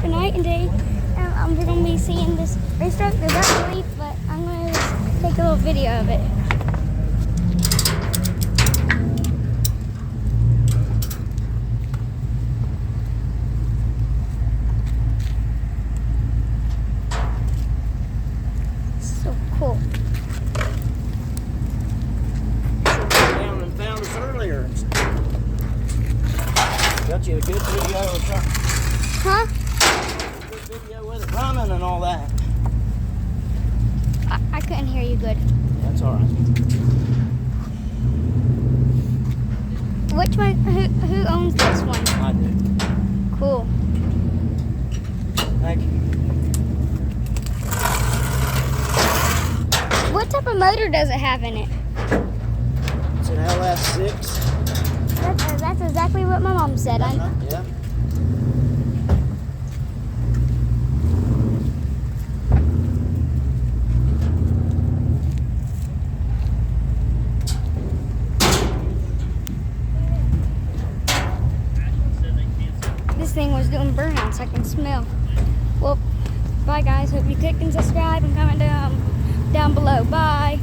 night, and today we're going to be seeing this racetrack. There's not really, but I'm going to take a little video of it. So cool. Down and found us earlier. Got you a good video of it. Huh? Good video with it running and all that. I couldn't hear you good. That's all right. Which one? Who owns this one? I do. Cool. Thank you. What type of motor does it have in it? It's an LS6. That's exactly what my mom said. Yeah. This thing was doing burnouts. I can smell. Well, bye guys. Hope you click and subscribe and comment down below. Bye.